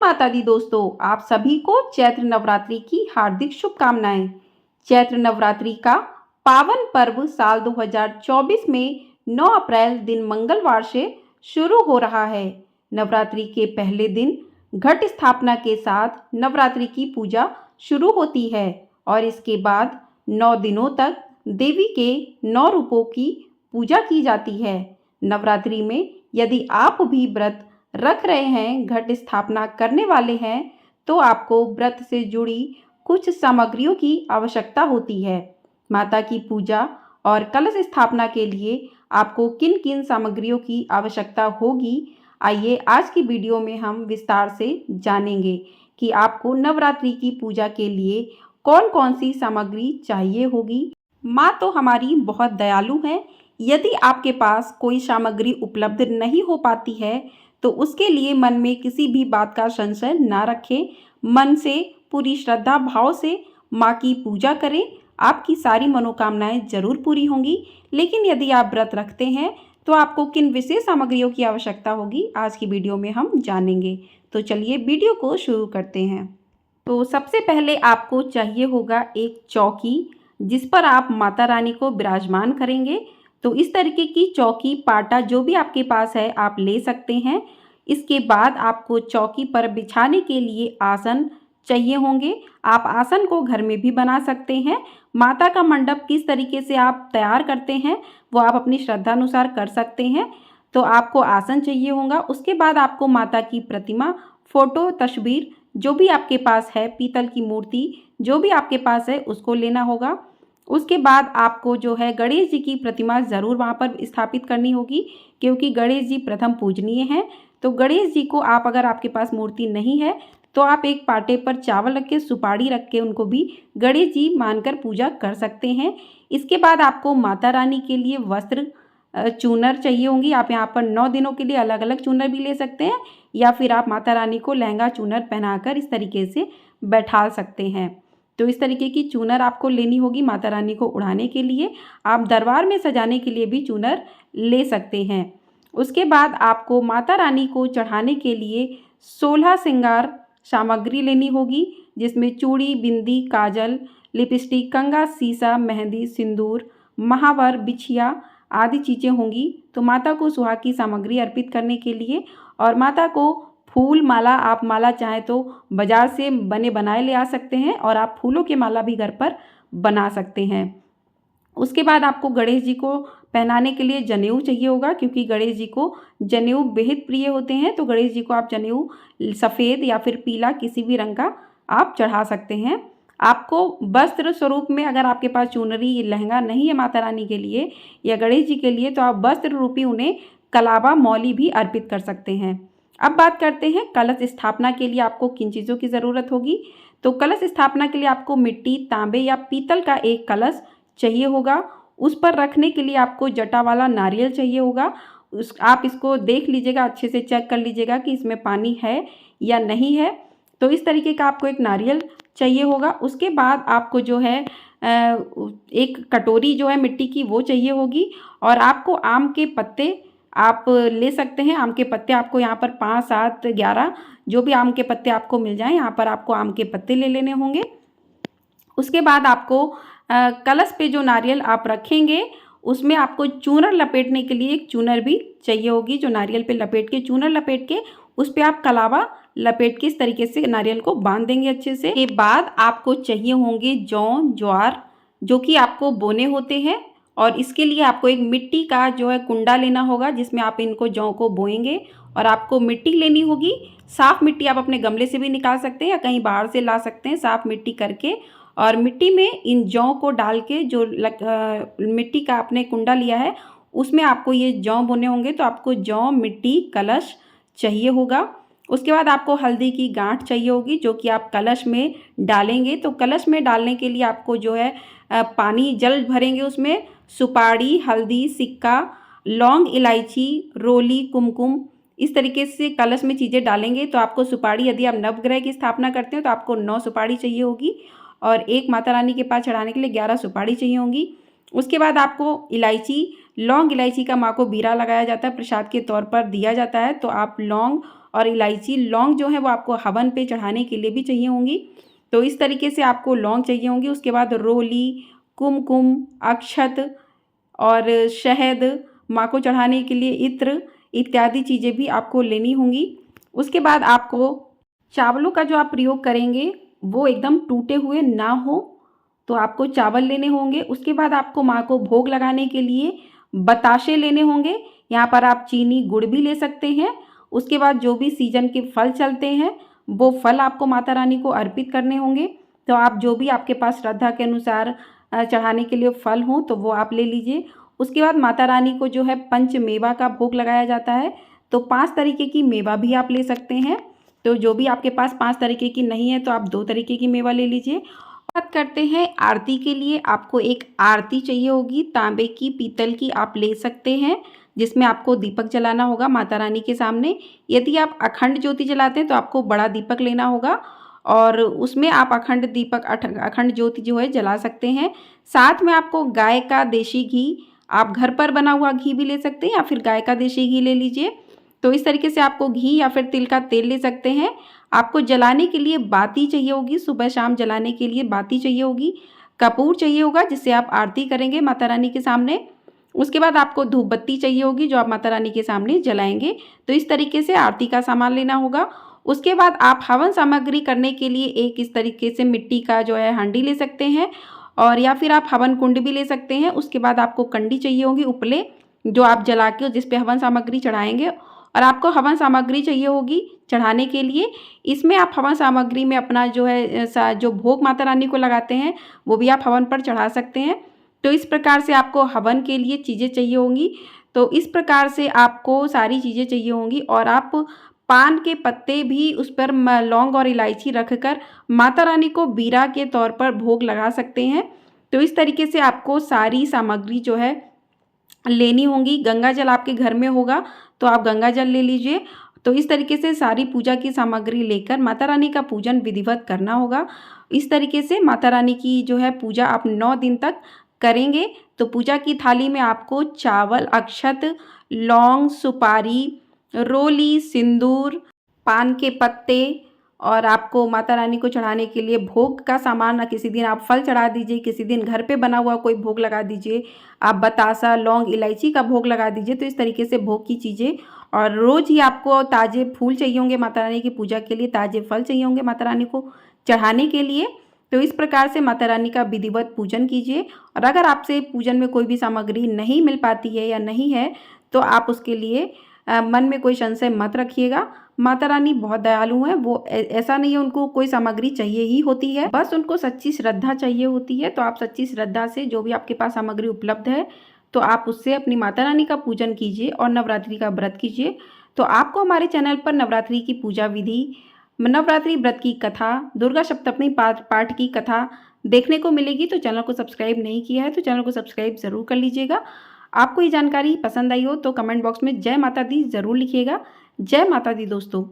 माता दी दोस्तों, आप सभी को चैत्र नवरात्रि की हार्दिक शुभकामनाएं। चैत्र नवरात्रि का पावन पर्व साल 2024 में 9 अप्रैल दिन मंगलवार से शुरू हो रहा है। नवरात्रि के पहले दिन घट स्थापना के साथ नवरात्रि की पूजा शुरू होती है और इसके बाद 9 दिनों तक देवी के 9 रूपों की पूजा की जाती है। नवरात्रि में यदि आप भी व्रत रख रहे हैं, घट स्थापना करने वाले हैं, तो आपको व्रत से जुड़ी कुछ सामग्रियों की आवश्यकता होती है। माता की पूजा और कलश स्थापना के लिए आपको किन किन सामग्रियों की आवश्यकता होगी, आइए आज की वीडियो में हम विस्तार से जानेंगे कि आपको नवरात्रि की पूजा के लिए कौन कौन सी सामग्री चाहिए होगी। माँ तो हमारी बहुत दयालु है। यदि आपके पास कोई सामग्री उपलब्ध नहीं हो पाती है तो उसके लिए मन में किसी भी बात का संशय ना रखें। मन से पूरी श्रद्धा भाव से माँ की पूजा करें, आपकी सारी मनोकामनाएं जरूर पूरी होंगी। लेकिन यदि आप व्रत रखते हैं तो आपको किन विशेष सामग्रियों की आवश्यकता होगी, आज की वीडियो में हम जानेंगे। तो चलिए वीडियो को शुरू करते हैं। तो सबसे पहले आपको चाहिए होगा एक चौकी, जिस पर आप माता रानी को विराजमान करेंगे। तो इस तरीके की चौकी, पाटा जो भी आपके पास है आप ले सकते हैं। इसके बाद आपको चौकी पर बिछाने के लिए आसन चाहिए होंगे। आप आसन को घर में भी बना सकते हैं। माता का मंडप किस तरीके से आप तैयार करते हैं वो आप अपनी श्रद्धा अनुसार कर सकते हैं। तो आपको आसन चाहिए होगा। उसके बाद आपको माता की प्रतिमा, फोटो, तस्वीर जो भी आपके पास है, पीतल की मूर्ति जो भी आपके पास है उसको लेना होगा। उसके बाद आपको जो है गणेश जी की प्रतिमा ज़रूर वहाँ पर स्थापित करनी होगी, क्योंकि गणेश जी प्रथम पूजनीय हैं। तो गणेश जी को आप, अगर आपके पास मूर्ति नहीं है तो आप एक पाटे पर चावल रख के, सुपारी रख के उनको भी गणेश जी मानकर पूजा कर सकते हैं। इसके बाद आपको माता रानी के लिए वस्त्र, चूनर चाहिए होंगी। आप यहाँ पर 9 दिनों के लिए अलग अलग चूनर भी ले सकते हैं, या फिर आप माता रानी को लहंगा चूनर पहनाकर इस तरीके से बैठा सकते हैं। तो इस तरीके की चूनर आपको लेनी होगी माता रानी को उड़ाने के लिए। आप दरबार में सजाने के लिए भी चूनर ले सकते हैं। उसके बाद आपको माता रानी को चढ़ाने के लिए 16 श्रृंगार सामग्री लेनी होगी, जिसमें चूड़ी, बिंदी, काजल, लिपस्टिक, कंगा, सीसा, मेहंदी, सिंदूर, महावर, बिछिया आदि चीज़ें होंगी। तो माता को सुहाग की सामग्री अर्पित करने के लिए, और माता को फूल माला, आप माला चाहें तो बाज़ार से बने बनाए ले आ सकते हैं, और आप फूलों के माला भी घर पर बना सकते हैं। उसके बाद आपको गणेश जी को पहनाने के लिए जनेऊ चाहिए होगा, क्योंकि गणेश जी को जनेऊ बेहद प्रिय होते हैं। तो गणेश जी को आप जनेऊ सफ़ेद या फिर पीला किसी भी रंग का आप चढ़ा सकते हैं। आपको वस्त्र स्वरूप में, अगर आपके पास चुनरी, लहंगा नहीं है माता रानी के लिए या गणेश जी के लिए, तो आप वस्त्र रूपी उन्हें कलावा, मौली भी अर्पित कर सकते हैं। अब बात करते हैं कलश स्थापना के लिए आपको किन चीज़ों की ज़रूरत होगी। तो कलश स्थापना के लिए आपको मिट्टी, तांबे या पीतल का एक कलश चाहिए होगा। उस पर रखने के लिए आपको जटा वाला नारियल चाहिए होगा। आप इसको देख लीजिएगा, अच्छे से चेक कर लीजिएगा कि इसमें पानी है या नहीं है। तो इस तरीके का आपको एक नारियल चाहिए होगा। उसके बाद आपको जो है एक कटोरी जो है मिट्टी की वो चाहिए होगी, और आपको आम के पत्ते आप ले सकते हैं। आम के पत्ते आपको यहाँ पर 5, 7, 11 जो भी आम के पत्ते आपको मिल जाएं, यहाँ पर आपको आम के पत्ते ले लेने होंगे। उसके बाद आपको कलश पे जो नारियल आप रखेंगे उसमें आपको चूनर लपेटने के लिए एक चूनर भी चाहिए होगी, जो नारियल पे लपेट के, चूनर लपेट के उस पर आप कलावा लपेट के इस तरीके से नारियल को बांध देंगे अच्छे से। के बाद आपको चाहिए होंगे जौ, ज्वार, जो कि आपको बोने होते हैं, और इसके लिए आपको एक मिट्टी का जो है कुंडा लेना होगा, जिसमें आप इनको जौ को बोएंगे। और आपको मिट्टी लेनी होगी, साफ़ मिट्टी आप अपने गमले से भी निकाल सकते हैं या कहीं बाहर से ला सकते हैं, साफ़ मिट्टी करके। और मिट्टी में इन जौ को डाल के, जो मिट्टी का आपने कुंडा लिया है उसमें आपको ये जौ बोने होंगे। तो आपको जौ, मिट्टी, कलश चाहिए होगा। उसके बाद आपको हल्दी की गांठ चाहिए होगी, जो कि आप कलश में डालेंगे। तो कलश में डालने के लिए आपको जो है पानी, जल भरेंगे, उसमें सुपारी, हल्दी, सिक्का, लौंग, इलायची, रोली, कुमकुम, इस तरीके से कलश में चीज़ें डालेंगे। तो आपको सुपारी, यदि आप नवग्रह की स्थापना करते हैं तो आपको 9 सुपारी चाहिए होगी, और एक माता रानी के पास चढ़ाने के लिए 11 सुपारी चाहिए होंगी। उसके बाद आपको इलायची, लौंग, इलायची का माँ को बीरा लगाया जाता है, प्रसाद के तौर पर दिया जाता है। तो आप लौंग और इलायची, लौंग जो है वो आपको हवन पे चढ़ाने के लिए भी चाहिए होंगी। तो इस तरीके से आपको लौंग चाहिए होंगी। उसके बाद रोली, कुमकुम, अक्षत और शहद, माँ को चढ़ाने के लिए इत्र इत्यादि चीज़ें भी आपको लेनी होंगी। उसके बाद आपको चावलों का जो आप प्रयोग करेंगे वो एकदम टूटे हुए ना हो, तो आपको चावल लेने होंगे। उसके बाद आपको माँ को भोग लगाने के लिए बताशे लेने होंगे। यहाँ पर आप चीनी, गुड़ भी ले सकते हैं। उसके बाद जो भी सीजन के फल चलते हैं वो फल आपको माता रानी को अर्पित करने होंगे। तो आप जो भी आपके पास श्रद्धा के अनुसार चढ़ाने के लिए फल हों तो वो आप ले लीजिए। उसके बाद माता रानी को जो है पंच मेवा का भोग लगाया जाता है, तो 5 तरीके की मेवा भी आप ले सकते हैं। तो जो भी आपके पास 5 तरीके की नहीं है तो आप 2 तरीके की मेवा ले लीजिए। बात करते हैं आरती के लिए। आपको एक आरती चाहिए होगी, तांबे की, पीतल की आप ले सकते हैं, जिसमें आपको दीपक जलाना होगा माता रानी के सामने। यदि आप अखंड ज्योति जलाते हैं तो आपको बड़ा दीपक लेना होगा और उसमें आप अखंड ज्योति जो है जला सकते हैं। साथ में आपको गाय का देशी घी, आप घर पर बना हुआ घी भी ले सकते हैं या फिर गाय का देशी घी ले लीजिए। तो इस तरीके से आपको घी या फिर तिल का तेल ले सकते हैं। आपको जलाने के लिए बाती चाहिए होगी, सुबह शाम जलाने के लिए बाती चाहिए होगी। कपूर चाहिए होगा जिससे आप आरती करेंगे माता रानी के सामने। उसके बाद आपको धूप बत्ती चाहिए होगी जो आप माता रानी के सामने जलाएंगे। तो इस तरीके से आरती का सामान लेना होगा। उसके बाद आप हवन सामग्री करने के लिए एक इस तरीके से मिट्टी का जो है हांडी ले सकते हैं और या फिर आप हवन कुंड भी ले सकते हैं। उसके बाद आपको कंडी चाहिए होगी, उपले, जो आप जला के जिस पे हवन सामग्री चढ़ाएंगे। और आपको हवन सामग्री चाहिए होगी चढ़ाने के लिए। इसमें आप हवन सामग्री में अपना जो है जो भोग माता रानी को लगाते हैं वो भी आप हवन पर चढ़ा सकते हैं। तो इस प्रकार से आपको हवन के लिए चीज़ें चाहिए होंगी। तो इस प्रकार से आपको सारी चीज़ें चाहिए होंगी और आप पान के पत्ते भी उस पर लौंग और इलायची रखकर माता रानी को बीरा के तौर पर भोग लगा सकते हैं। तो इस तरीके से आपको सारी सामग्री जो है लेनी होंगी। गंगा जल आपके घर में होगा तो आप गंगा जल ले लीजिए। तो इस तरीके से सारी पूजा की सामग्री लेकर माता रानी का पूजन विधिवत करना होगा। इस तरीके से माता रानी की जो है पूजा आप 9 दिन तक करेंगे। तो पूजा की थाली में आपको चावल, अक्षत, लौंग, सुपारी, रोली, सिंदूर, पान के पत्ते और आपको माता रानी को चढ़ाने के लिए भोग का सामान, किसी दिन आप फल चढ़ा दीजिए, किसी दिन घर पे बना हुआ कोई भोग लगा दीजिए, आप बतासा, लौंग, इलायची का भोग लगा दीजिए। तो इस तरीके से भोग की चीज़ें, और रोज़ ही आपको ताज़े फूल चाहिए होंगे माता रानी की पूजा के लिए, ताज़े फल चाहिए होंगे माता रानी को चढ़ाने के लिए। तो इस प्रकार से माता रानी का विधिवत पूजन कीजिए। और अगर आपसे पूजन में कोई भी सामग्री नहीं मिल पाती है या नहीं है तो आप उसके लिए मन में कोई संशय मत रखिएगा। माता रानी बहुत दयालु हैं, वो ऐसा नहीं है उनको कोई सामग्री चाहिए ही होती है, बस उनको सच्ची श्रद्धा चाहिए होती है। तो आप सच्ची श्रद्धा से जो भी आपके पास सामग्री उपलब्ध है तो आप उससे अपनी माता रानी का पूजन कीजिए और नवरात्रि का व्रत कीजिए। तो आपको हमारे चैनल पर नवरात्रि की पूजा विधि, नवरात्रि व्रत की कथा, दुर्गा सप्तमी पाठ की कथा देखने को मिलेगी। तो चैनल को सब्सक्राइब नहीं किया है तो चैनल को सब्सक्राइब ज़रूर कर लीजिएगा। आपको ये जानकारी पसंद आई हो तो कमेंट बॉक्स में जय माता दी ज़रूर लिखिएगा। जय माता दी दोस्तों।